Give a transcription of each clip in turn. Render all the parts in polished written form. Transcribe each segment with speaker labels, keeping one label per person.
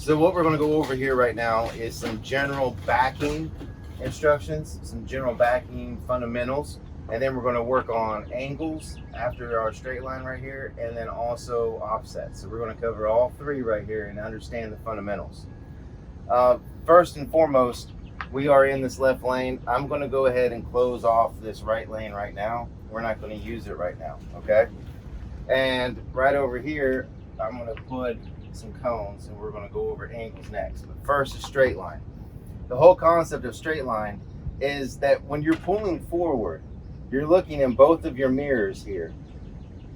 Speaker 1: So what we're going to go over here right now is some general backing instructions, some general backing fundamentals, and then we're going to work on angles after our straight line right here, and then also offsets. So we're going to cover all three right here and understand the fundamentals. First and foremost, we are in this left lane. I'm going to go ahead and close off this right lane right now. We're not going to use it right now, okay? And right over here, I'm going to put some cones, and we're going to go over angles next. But first, a straight line. The whole concept of straight line is that when you're pulling forward, you're looking in both of your mirrors here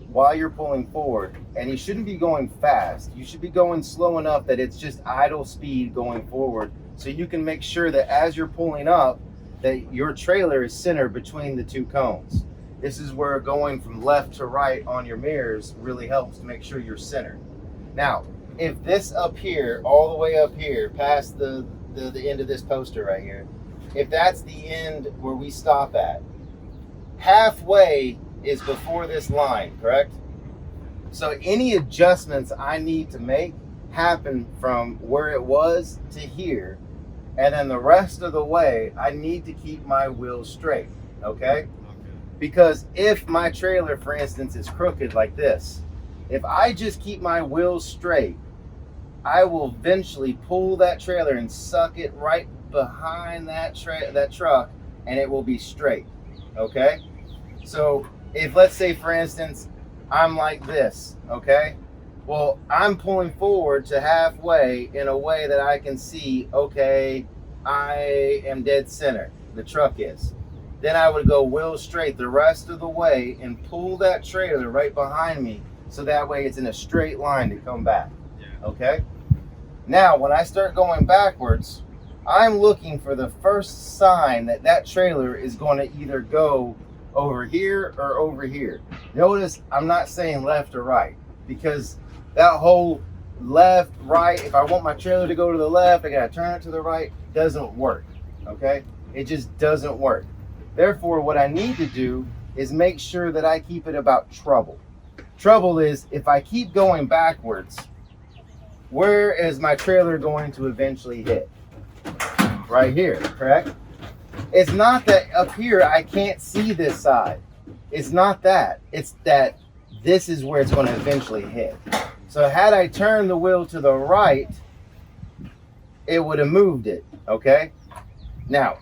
Speaker 1: while you're pulling forward, and you shouldn't be going fast. You should be going slow enough that it's just idle speed going forward, so you can make sure that as you're pulling up, that your trailer is centered between the two cones. This is where going from left to right on your mirrors really helps to make sure you're centered. Now, if this up here, all the way up here, past the end of this poster right here, if that's the end where we stop at, halfway is before this line, correct? So any adjustments I need to make happen from where it was to here, and then the rest of the way, I need to keep my wheels straight, okay? Because if my trailer, for instance, is crooked like this, if I just keep my wheels straight, I will eventually pull that trailer and suck it right behind that truck, and it will be straight, okay? So if, let's say, for instance, I'm like this, okay? Well, I'm pulling forward to halfway in a way that I can see, okay, I am dead center, the truck is. Then I would go wheel straight the rest of the way and pull that trailer right behind me, so that way it's in a straight line to come back, okay? Now, when I start going backwards, I'm looking for the first sign that that trailer is going to either go over here or over here. Notice I'm not saying left or right, because that whole left, right, if I want my trailer to go to the left, I got to turn it to the right, doesn't work, okay? It just doesn't work. Therefore, what I need to do is make sure that I keep it about trouble. Trouble is, if I keep going backwards, where is my trailer going to eventually hit? Right here, correct? It's not that up here I can't see this side. It's not that. It's that this is where it's going to eventually hit. So had I turned the wheel to the right, it would have moved it, okay? Now,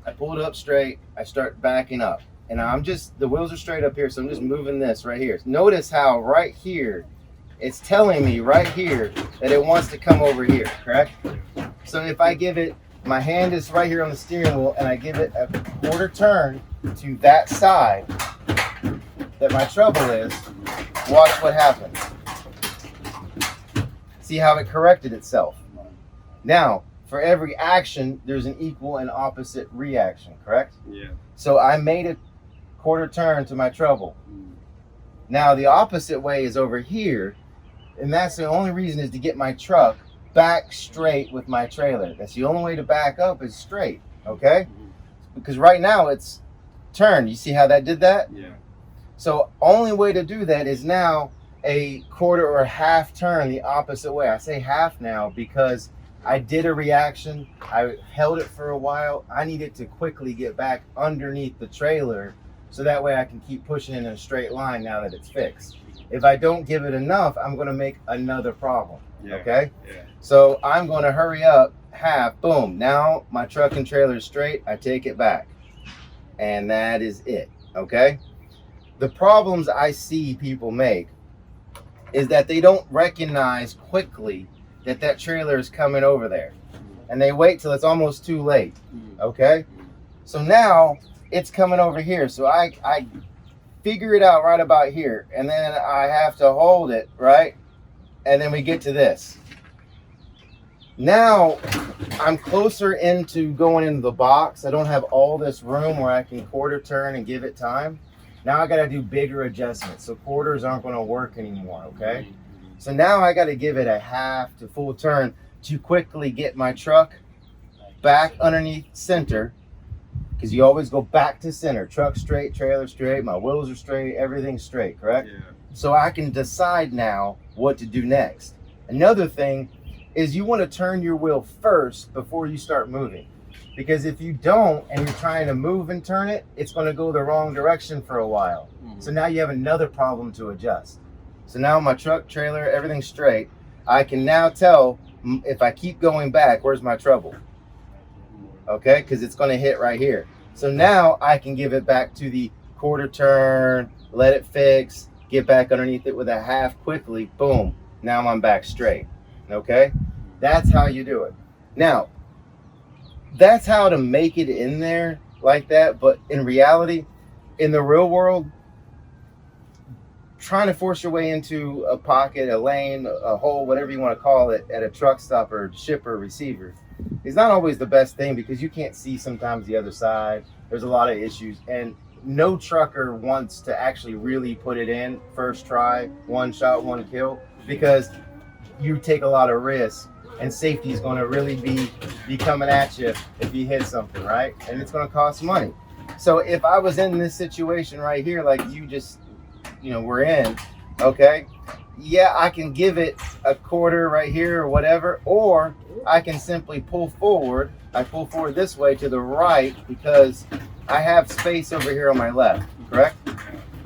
Speaker 1: I pull it up straight, I start backing up. And the wheels are straight up here, so I'm just moving this right here. Notice how right here, it's telling me right here that it wants to come over here, correct? So if I give it, my hand is right here on the steering wheel, and I give it a quarter turn to that side that my trouble is, watch what happens. See how it corrected itself. Now, for every action, there's an equal and opposite reaction, correct?
Speaker 2: Yeah.
Speaker 1: So I made a quarter turn to my trouble. Now the opposite way is over here, and that's the only reason is to get my truck back straight with my trailer. That's the only way to back up is straight, okay? Because right now it's turned. You see how that did that?
Speaker 2: Yeah.
Speaker 1: So only way to do that is now a quarter or half turn the opposite way. I say half now because I did a reaction. I held it for a while. I needed to quickly get back underneath the trailer so that way I can keep pushing in a straight line now that it's fixed. If I don't give it enough, I'm going to make another problem, okay?
Speaker 2: Yeah.
Speaker 1: So I'm going to hurry up, half, boom. Now my truck and trailer is straight. I take it back. And that is it, okay? The problems I see people make is that they don't recognize quickly that that trailer is coming over there. And they wait till it's almost too late, okay? So now it's coming over here. So I figure it out right about here. And then I have to hold it, right? And then we get to this. Now I'm closer into going into the box. I don't have all this room where I can quarter turn and give it time. Now I got to do bigger adjustments. So quarters aren't going to work anymore, okay? So now I got to give it a half to full turn to quickly get my truck back underneath center, because you always go back to center. Truck straight, trailer straight, my wheels are straight, everything's straight, correct?
Speaker 2: Yeah.
Speaker 1: So I can decide now what to do next. Another thing is you want to turn your wheel first before you start moving. Because if you don't and you're trying to move and turn it, it's going to go the wrong direction for a while. So now you have another problem to adjust. So now my truck, trailer, everything's straight. I can now tell if I keep going back, where's my trouble? Okay, because it's going to hit right here. So now I can give it back to the quarter turn, let it fix, get back underneath it with a half quickly, boom. Now I'm back straight. Okay, that's how you do it. Now, that's how to make it in there like that. But in reality, in the real world, trying to force your way into a pocket, a lane, a hole, whatever you want to call it, at a truck stop or shipper receiver is not always the best thing, because you can't see sometimes the other side. There's a lot of issues, and no trucker wants to actually really put it in first try, one shot, one kill, because you take a lot of risk, and safety is going to really be coming at you if you hit something, right? And it's going to cost money. So if I was in this situation right here, like you just, we're in, okay, yeah, I can give it a quarter right here or whatever, or I can simply pull forward. I pull forward this way to the right because I have space over here on my left, correct?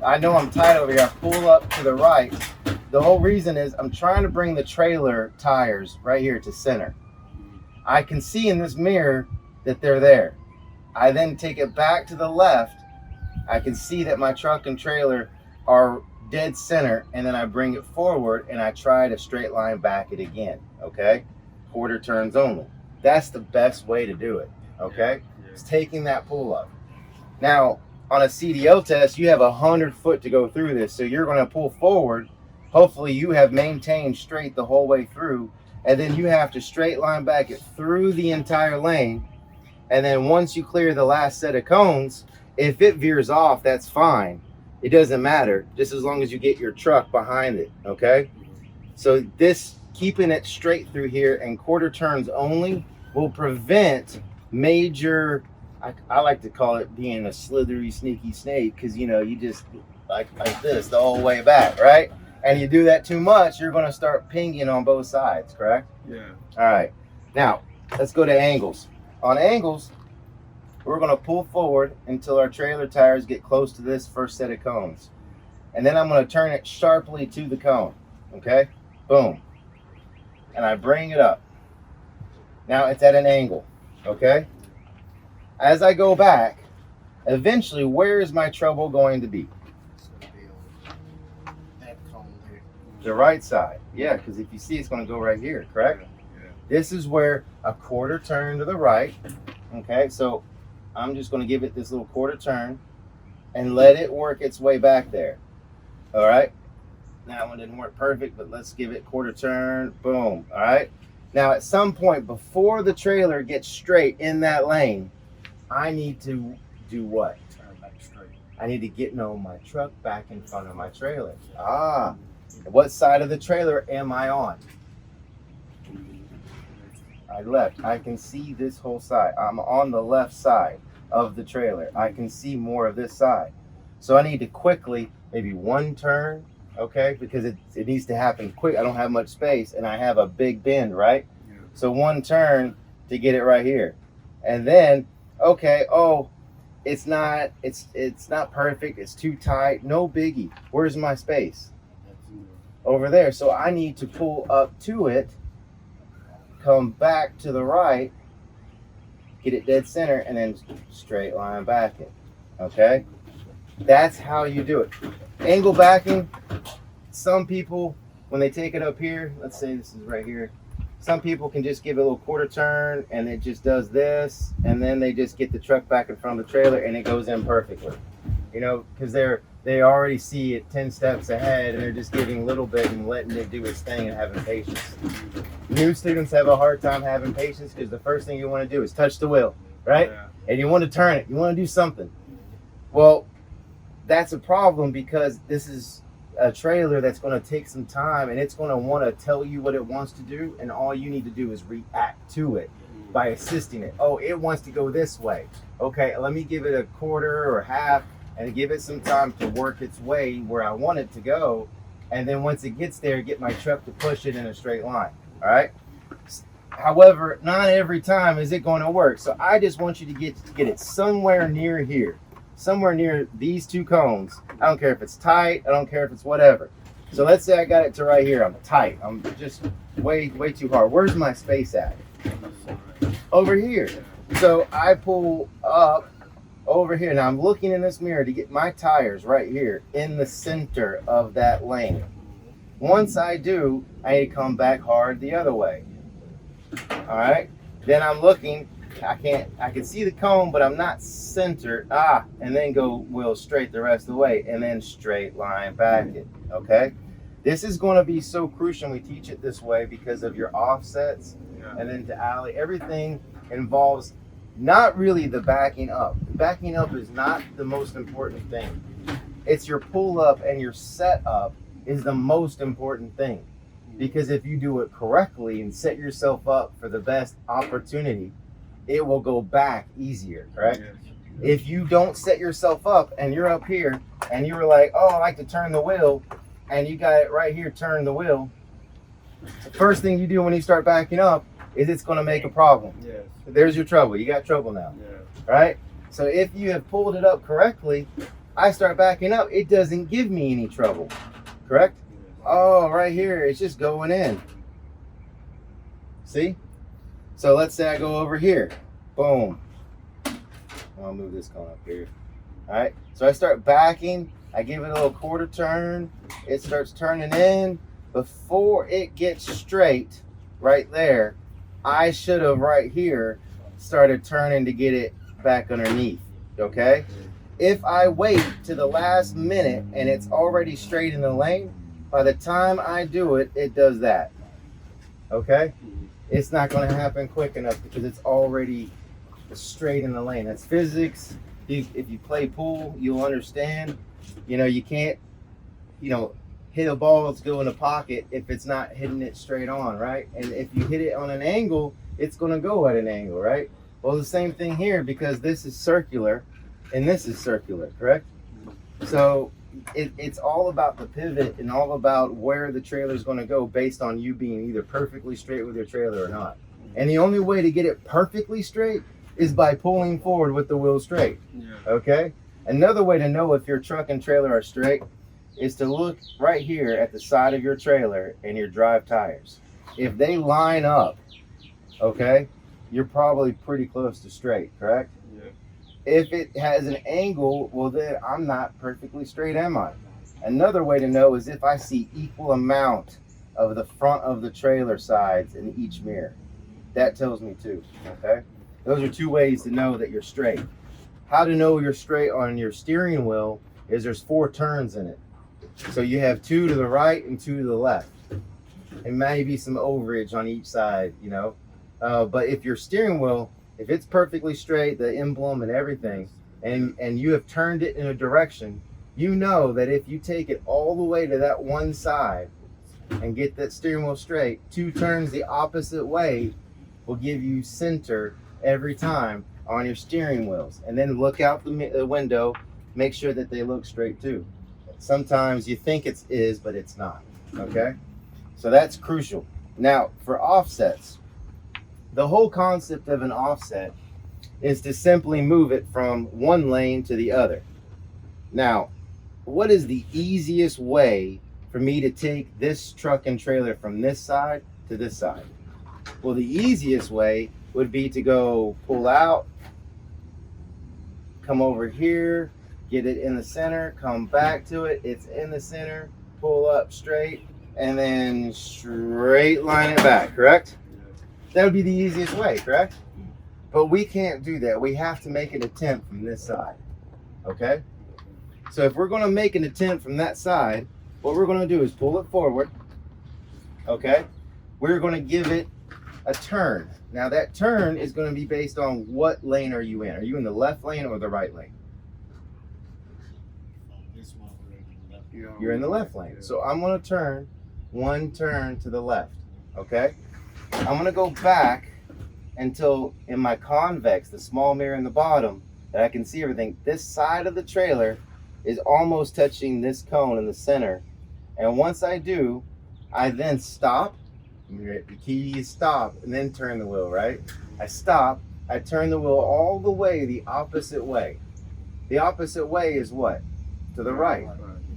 Speaker 1: I know I'm tight over here. I pull up to the right. The whole reason is I'm trying to bring the trailer tires right here to center. I can see in this mirror that they're there. I then take it back to the left. I can see that my truck and trailer are dead center, and then I bring it forward and I try to straight line back it again, okay? Quarter turns only. That's the best way to do it, okay? It's taking that pull up. Now, on a CDL test, you have 100 foot to go through this, so you're gonna pull forward. Hopefully you have maintained straight the whole way through, and then you have to straight line back it through the entire lane. And then once you clear the last set of cones, if it veers off, that's fine. It doesn't matter, just as long as you get your truck behind it, okay? So this, keeping it straight through here and quarter turns only, will prevent major, I like to call it being a slithery, sneaky snake, because you just like this the whole way back, right? And you do that too much, you're going to start pinging on both sides, correct?
Speaker 2: Yeah.
Speaker 1: All right. Now, let's go to angles. On angles, we're going to pull forward until our trailer tires get close to this first set of cones. And then I'm going to turn it sharply to the cone. Okay? Boom. And I bring it up. Now it's at an angle. Okay? As I go back, eventually, where is my trouble going to be? The right side. Yeah, because if you see, it's going to go right here, correct?
Speaker 2: Yeah.
Speaker 1: This is where a quarter turn to the right. Okay, so I'm just going to give it this little quarter turn and let it work its way back there. All right. That one didn't work perfect, but let's give it quarter turn. Boom. All right. Now, at some point before the trailer gets straight in that lane, I need to do what?
Speaker 2: Turn back straight.
Speaker 1: I need to get my truck back in front of my trailer. What side of the trailer am I on? I left. I can see this whole side. I'm on the left side of the trailer. I can see more of this side. So I need to quickly, maybe one turn, okay? Because it needs to happen quick. I don't have much space, and I have a big bend, right?
Speaker 2: Yeah.
Speaker 1: So one turn to get it right here. And then, okay, it's not perfect. It's too tight. No biggie. Where's my space? Over there. So I need to pull up to it, come back to the right, get it dead center, and then straight line back it. Okay? That's how you do it. Angle backing, some people, when they take it up here, let's say this is right here, some people can just give it a little quarter turn and it just does this, and then they just get the truck back in front of the trailer and it goes in perfectly. Because they already see it 10 steps ahead, and they're just giving a little bit and letting it do its thing and having patience. New students have a hard time having patience because the first thing you want to do is touch the wheel, right?
Speaker 2: Yeah.
Speaker 1: And you want to turn it. You want to do something. Well, that's a problem, because this is a trailer that's going to take some time, and it's going to want to tell you what it wants to do, and all you need to do is react to it by assisting it. Oh, it wants to go this way. Okay, let me give it a quarter or half and give it some time to work its way where I want it to go. And then once it gets there, get my truck to push it in a straight line. All right. However, not every time is it going to work. So I just want you to get it somewhere near here, somewhere near these two cones. I don't care if it's tight. I don't care if it's whatever. So let's say I got it to right here. I'm tight. I'm just way too hard. Where's my space at? Over here. So I pull up over here. Now I'm looking in this mirror to get my tires right here in the center of that lane. Once I do, I need to come back hard the other way. All right. Then I'm looking. I can see the cone, but I'm not centered. And then go wheel straight the rest of the way, and then straight line back it. Okay. This is going to be so crucial. We teach it this way because of your offsets, and then to alley. Everything involves not really the backing up. Backing up is not the most important thing. It's your pull up and your setup is the most important thing. Because if you do it correctly and set yourself up for the best opportunity, it will go back easier, correct? Yes. If you don't set yourself up and you're up here and you were like, oh, I like to turn the wheel, and you got it right here, turn the wheel, the first thing you do when you start backing up is it's going to make a problem. Yes. There's your trouble. You got trouble now, right? So if you have pulled it up correctly, I start backing up, it doesn't give me any trouble, correct? Oh, right here, it's just going in. See? So let's say I go over here. Boom. I'll move this cone up here. All right. So I start backing. I give it a little quarter turn. It starts turning in. Before it gets straight right there, I should have right here started turning to get it back underneath. Okay? If I wait to the last minute and it's already straight in the lane, by the time I do it, it does that. Okay? It's not going to happen quick enough because it's already straight in the lane. That's physics. If you play pool, you'll understand. You can't, hit a ball that's go in the pocket if it's not hitting it straight on, right? And if you hit it on an angle, it's going to go at an angle, right? Well, the same thing here because this is circular and this is circular, correct? So it's all about the pivot and all about where the trailer is going to go based on you being either perfectly straight with your trailer or not. And the only way to get it perfectly straight is by pulling forward with the wheel straight. Okay? Another way to know if your truck and trailer are straight is to look right here at the side of your trailer and your drive tires. If they line up, okay, you're probably pretty close to straight, correct? If it has an angle, well then I'm not perfectly straight, am I? Another way to know is if I see equal amount of the front of the trailer sides in each mirror. That tells me too, okay? Those are two ways to know that you're straight. How to know you're straight on your steering wheel is there's 4 turns in it. So you have 2 to the right and 2 to the left. And maybe some overage on each side, But if your steering wheel, if it's perfectly straight, the emblem and everything, and you have turned it in a direction, you know that if you take it all the way to that one side and get that steering wheel straight, 2 turns the opposite way will give you center every time on your steering wheels. And then look out the window, make sure that they look straight too. Sometimes you think it is, but it's not, okay? So that's crucial. Now, for offsets, the whole concept of an offset is to simply move it from one lane to the other. Now, what is the easiest way for me to take this truck and trailer from this side to this side? Well, the easiest way would be to go pull out, come over here, get it in the center, come back to it, it's in the center, pull up straight, and then straight line it back, correct? That would be the easiest way, correct? But we can't do that. We have to make an attempt from this side, okay? So if we're going to make an attempt from that side, what we're going to do is pull it forward, okay? We're going to give it a turn. Now that turn is going to be based on what lane are you in? Are you in the left lane or the right lane? You're in the left lane. So I'm going to turn 1 turn to the left, okay? I'm going to go back until in my convex, the small mirror in the bottom, that I can see everything. This side of the trailer is almost touching this cone in the center. And once I do, I then stop The key is stop and then turn the wheel, right? I stop, I turn the wheel all the way the opposite way. The opposite way is what? To the right,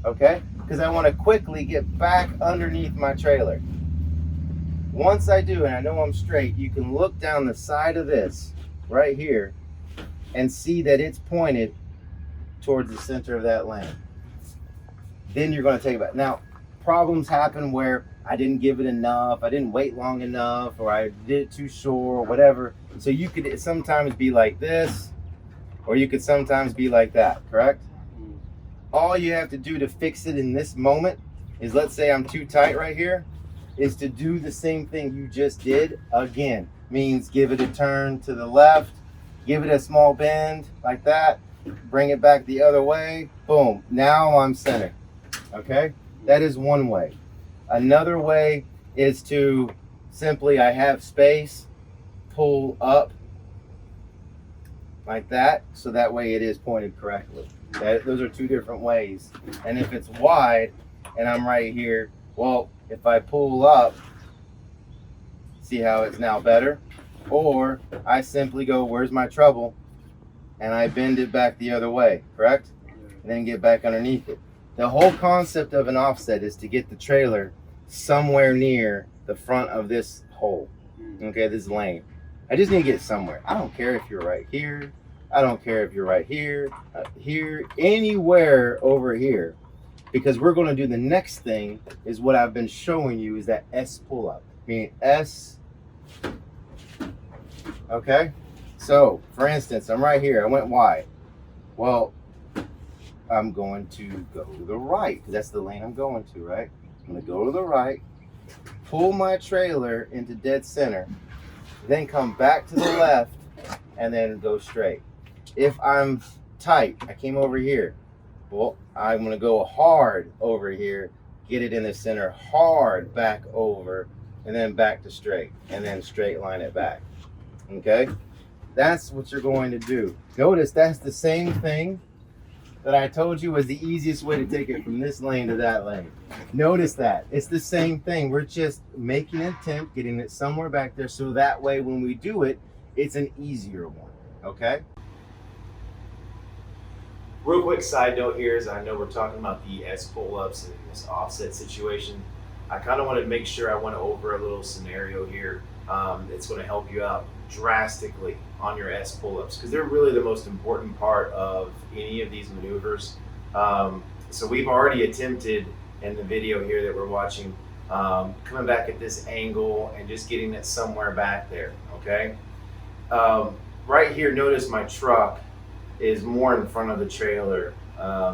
Speaker 1: okay? Because I want to quickly get back underneath my trailer. Once I do, and I know I'm straight, you can look down the side of this right here and see that it's pointed towards the center of that lane. Then you're going to take it back. Now, problems happen where I didn't give it enough, I didn't wait long enough, or I did it too short, or whatever. So you could sometimes be like this, or you could sometimes be like that, correct? All you have to do to fix it in this moment is, let's say I'm too tight right here, is to do the same thing you just did again. Means give it a turn to the left, give it a small bend like that, bring it back the other way, boom, now I'm centered. Okay, that is one way. Another way is to simply, I have space, pull up like that, so that way it is pointed correctly. Those are two different ways. And if it's wide and I'm right here, well, if I pull up, see how it's now better? Or I simply go, where's my trouble? And I bend it back the other way, correct? And then get back underneath it. The whole concept of an offset is to get the trailer somewhere near the front of this hole, okay, this lane. I just need to get somewhere. I don't care if you're right here. I don't care if you're right here, here, anywhere over here. Because we're going to do the next thing is what I've been showing you, is that S pull-up. Meaning S, okay? So, for instance, I'm right here. I went wide. Well, I'm going to go to the right, because that's the lane I'm going to, right? I'm going to go to the right, pull my trailer into dead center, then come back to the left, and then go straight. If I'm tight, I came over here. Well, I'm going to go hard over here, get it in the center, hard back over, and then back to straight, and then straight line it back. Okay? That's what you're going to do. Notice that's the same thing that I told you was the easiest way to take it from this lane to that lane. Notice that. It's the same thing. We're just making an attempt, getting it somewhere back there, so that way when we do it, it's an easier one. Okay? Real quick side note here is, I know we're talking about the S pull-ups and this offset situation. I kind of want to make sure I went over a little scenario here that's going to help you out drastically on your S pull-ups, because they're really the most important part of any of these maneuvers. So we've already attempted in the video here that we're watching, coming back at this angle and just getting it somewhere back there, okay? Right here, notice my truck is more in front of the trailer,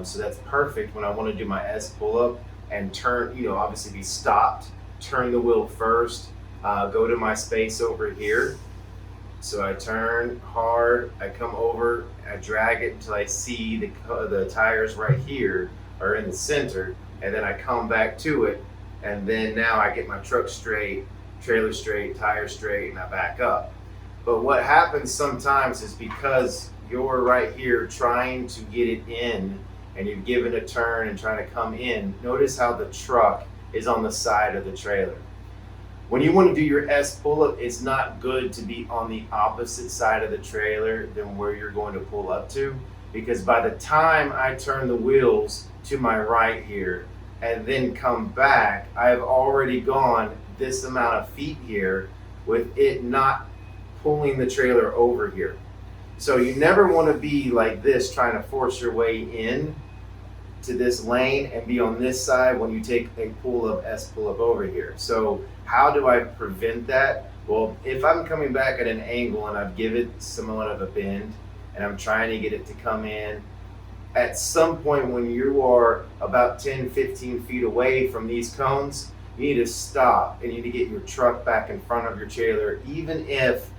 Speaker 1: so that's perfect when I want to do my S pull-up and turn, obviously be stopped, turn the wheel first, go to my space over here. So I turn hard, I come over, I drag it until I see the tires right here are in the center, and then I come back to it, and then now I get my truck straight, trailer straight, tire straight, and I back up. But what happens sometimes is, because you're right here trying to get it in, and you've given a turn and trying to come in, notice how the truck is on the side of the trailer. When you want to do your S pull-up, it's not good to be on the opposite side of the trailer than where you're going to pull up to, because by the time I turn the wheels to my right here and then come back, I've already gone this amount of feet here with it not pulling the trailer over here. So you never want to be like this, trying to force your way in to this lane and be on this side when you take a pull-up, S pull-up over here. So how do I prevent that? Well, if I'm coming back at an angle and I've given it somewhat of a bend and I'm trying to get it to come in, at some point when you are about 10, 15 feet away from these cones, you need to stop and you need to get your truck back in front of your trailer, even if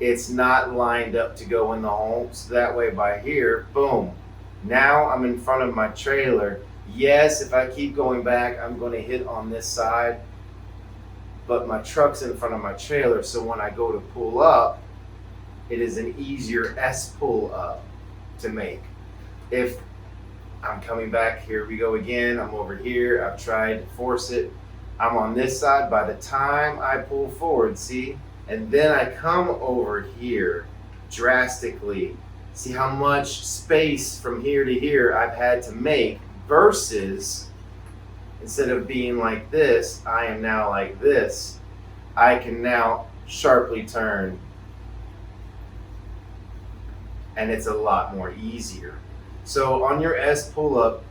Speaker 1: it's not lined up to go in the hole. So that way by here, boom, now I'm in front of my trailer. Yes, if I keep going back, I'm going to hit on this side, but my truck's in front of my trailer, so when I go to pull up, it is an easier S pull up to make. If I'm coming back, here we go again, I'm over here, I've tried to force it, I'm on this side. By the time I pull forward, see, and then I come over here drastically. See how much space from here to here I've had to make, versus instead of being like this, I am now like this. I can now sharply turn, and it's a lot more easier. So on your S pull-up,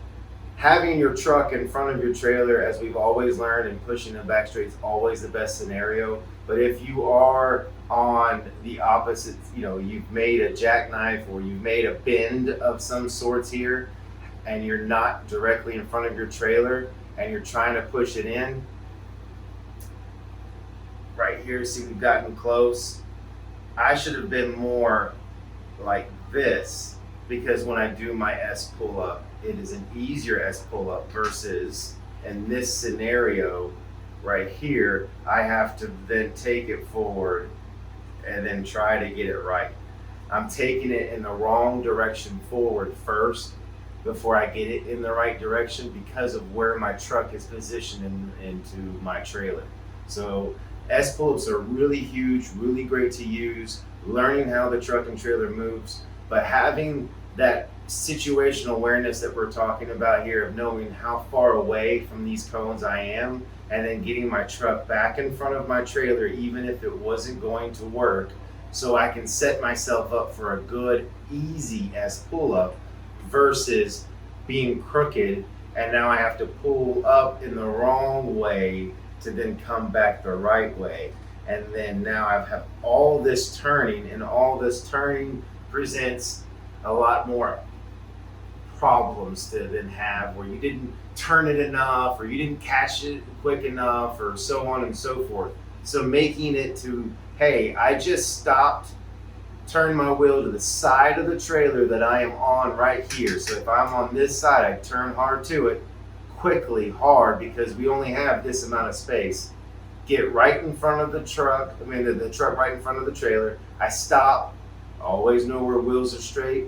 Speaker 1: having your truck in front of your trailer, as we've always learned, and pushing them back straight is always the best scenario. But if you are on the opposite, you've made a jackknife or you've made a bend of some sorts here, and you're not directly in front of your trailer and you're trying to push it in, right here, see, we've gotten close. I should have been more like this, because when I do my S pull-up, it is an easier S pull-up versus in this scenario right here, I have to then take it forward and then try to get it right. I'm taking it in the wrong direction forward first before I get it in the right direction, because of where my truck is positioned into my trailer. So S pull-ups are really huge, really great to use, learning how the truck and trailer moves, but having that situational awareness that we're talking about here, of knowing how far away from these cones I am, and then getting my truck back in front of my trailer, even if it wasn't going to work, so I can set myself up for a good, easy S pull-up, versus being crooked, and now I have to pull up in the wrong way to then come back the right way. And then now I have all this turning, and all this turning presents a lot more problems to then have, where you didn't turn it enough, or you didn't catch it quick enough, or so on and so forth. So making it to, hey, I just stopped, turn my wheel to the side of the trailer that I am on right here. So if I'm on this side, I turn hard to it, quickly, hard, because we only have this amount of space. Get right in front of the truck, the truck right in front of the trailer. I stop, always know where wheels are straight.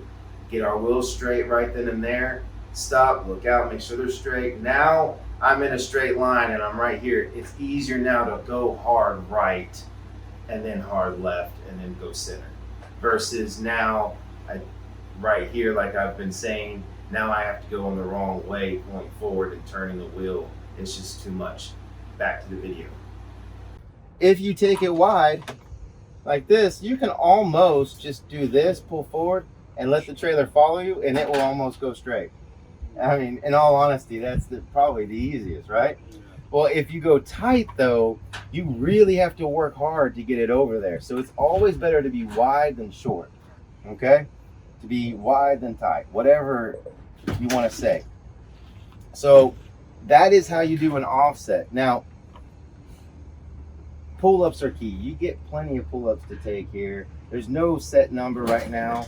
Speaker 1: Get our wheels straight right then and there. Stop, look out, make sure they're straight. Now I'm in a straight line and I'm right here. It's easier now to go hard right and then hard left and then go center. Versus now, right here, like I've been saying, now I have to go in the wrong way, going forward and turning the wheel. It's just too much. Back to the video. If you take it wide, like this, you can almost just do this, pull forward, and let the trailer follow you, and it will almost go straight. I mean, in all honesty, that's probably the easiest, right? Well, if you go tight, though, you really have to work hard to get it over there. So it's always better to be wide than short, okay? To be wide than tight, whatever you want to say. So that is how you do an offset. Now, pull-ups are key. You get plenty of pull-ups to take here. There's no set number right now.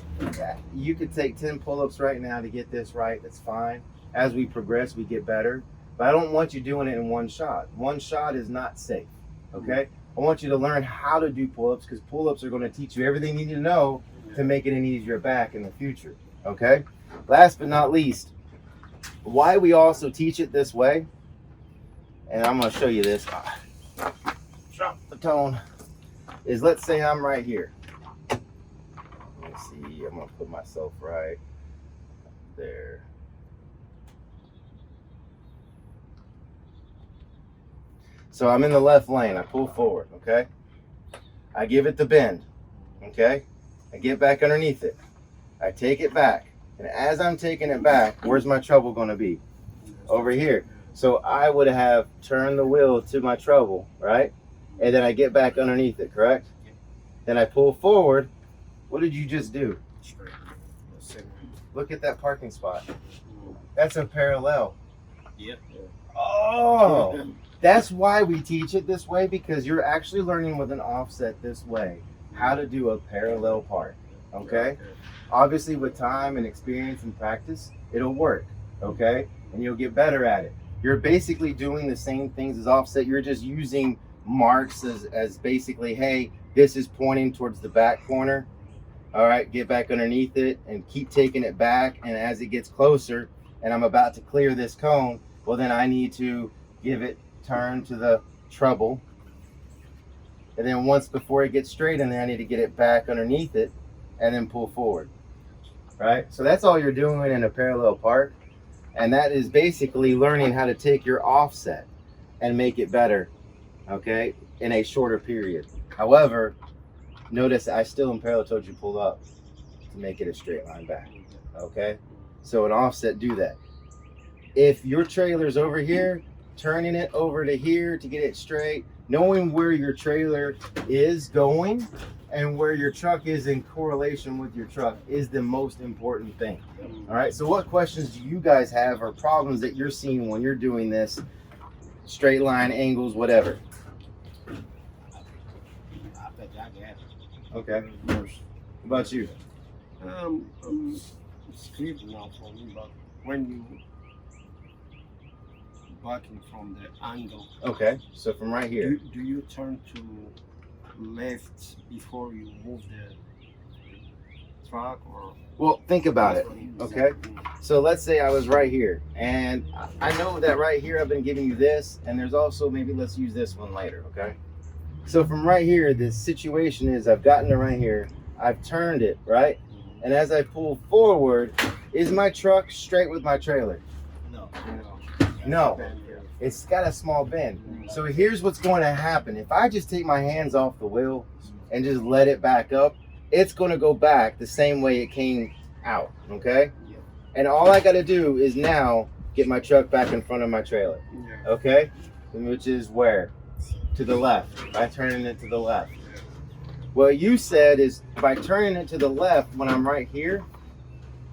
Speaker 1: You could take 10 pull-ups right now to get this right. That's fine. As we progress, we get better. But I don't want you doing it in one shot. One shot is not safe, okay? I want you to learn how to do pull-ups, because pull-ups are going to teach you everything you need to know to make it an easier back in the future, okay? Last but not least, why we also teach it this way, and I'm going to show you this. Drop the tone. Is, let's say I'm right here. Let me see. I'm going to put myself right there. So I'm in the left lane. I pull forward, okay? I give it the bend, okay? I get back underneath it. I take it back. And as I'm taking it back, where's my trouble going to be? Over here. So I would have turned the wheel to my trouble, right? And then I get back underneath it, correct? Then I pull forward. What did you just do? Look at that parking spot. That's a parallel.
Speaker 2: Yep.
Speaker 1: Oh, that's why we teach it this way, because you're actually learning with an offset this way how to do a parallel part, okay? Obviously, with time and experience and practice, it'll work, okay? And you'll get better at it. You're basically doing the same things as offset. You're just using marks as basically, hey, this is pointing towards the back corner. All right, get back underneath it and keep taking it back. And as it gets closer and I'm about to clear this cone, well, then I need to give it turn to the treble. And then once before it gets straight, and then I need to get it back underneath it and then pull forward. Right? So that's all you're doing in a parallel park. And that is basically learning how to take your offset and make it better, okay, in a shorter period. However, notice I still in parallel told you pull up to make it a straight line back, okay? So an offset, do that. If your trailer's over here, turning it over to here to get it straight, knowing where your trailer is going and where your truck is in correlation with your truck is the most important thing. All right, so what questions do you guys have or problems that you're seeing when you're doing this? Straight line, angles, whatever. Okay. What about you?
Speaker 2: It's clear now for me, but when you backing from the angle.
Speaker 1: Okay, so from right here.
Speaker 2: Do you turn to left before you move the truck, or?
Speaker 1: Well, think about it, okay? So let's say I was right here, and I know that right here I've been giving you this, and there's also, maybe let's use this one later, okay? So from right here, the situation is I've gotten to right here, I've turned it, right? And as I pull forward, is my truck straight with my trailer? No, it's got a small bend. So here's what's going to happen. If I just take my hands off the wheel and just let it back up, it's going to go back the same way it came out, okay? And all I got to do is now get my truck back in front of my trailer, okay? Which is where? To the left, by turning it to the left. What you said is by turning it to the left when I'm right here,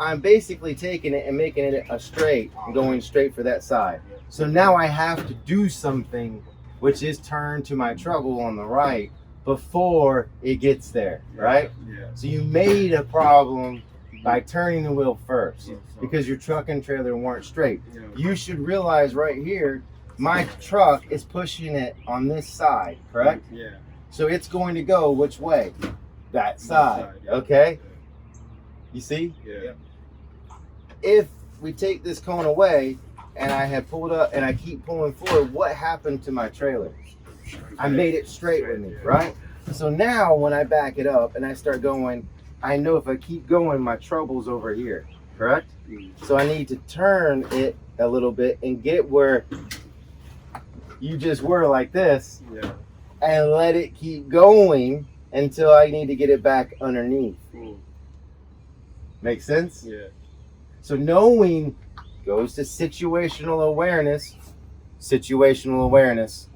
Speaker 1: I'm basically taking it and making it a straight and going straight for that side. So now I have to do something, which is turn to my treble on the right before it gets there, right? So you made a problem by turning the wheel first because your truck and trailer weren't straight. You should realize right here, my truck is pushing it on this side, correct? So it's going to go which way? That side, okay? You see? If we take this cone away and I have pulled up and I keep pulling forward, what happened to my trailer? I made it straight with me, right? So now when I back it up and I start going, I know if I keep going, my trouble's over here, correct? So I need to turn it a little bit and get where you just were like this and let it keep going until I need to get it back underneath. Make sense? So knowing goes to situational awareness. Situational awareness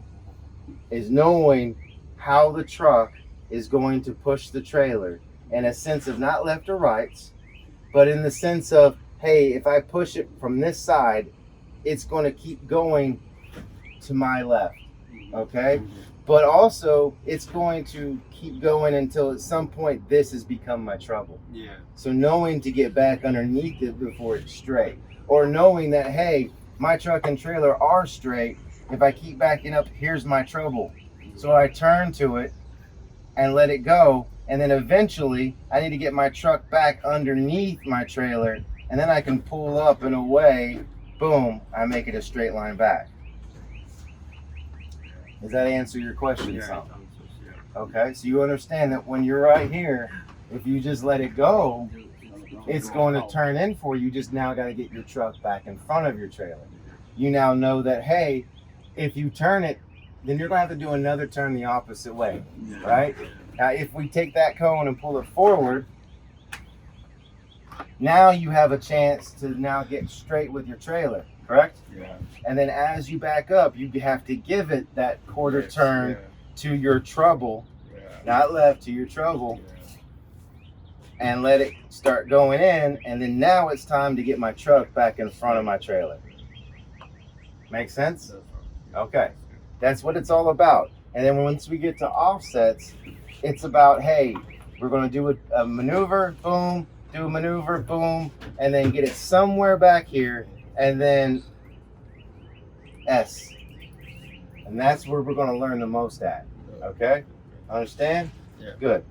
Speaker 1: is knowing how the truck is going to push the trailer in a sense of not left or right, but in the sense of, hey, if I push it from this side, it's going to keep going to my left, okay? But also, it's going to keep going until at some point this has become my trouble. So knowing to get back underneath it before it's straight, or knowing that, hey, my truck and trailer are straight. If I keep backing up, here's my trouble. So I turn to it and let it go, and then eventually I need to get my truck back underneath my trailer, and then I can pull up and away, boom, I make it a straight line back. Does that answer your question? Okay, so you understand that when you're right here, if you just let it go, it's going to turn in for you. Just now got to get your truck back in front of your trailer. You now know that, hey, if you turn it, then you're going to have to do another turn the opposite way, right? Now, if we take that cone and pull it forward, now you have a chance to now get straight with your trailer, correct? And then as you back up, you have to give it that quarter turn to your trouble, not left, to your trouble, and let it start going in. And then now it's time to get my truck back in front of my trailer. Make sense? Okay. That's what it's all about. And then once we get to offsets, it's about, hey, we're going to do a maneuver, boom, do a maneuver, boom, and then get it somewhere back here, and then S. And that's where we're going to learn the most at. Okay? Understand? Good.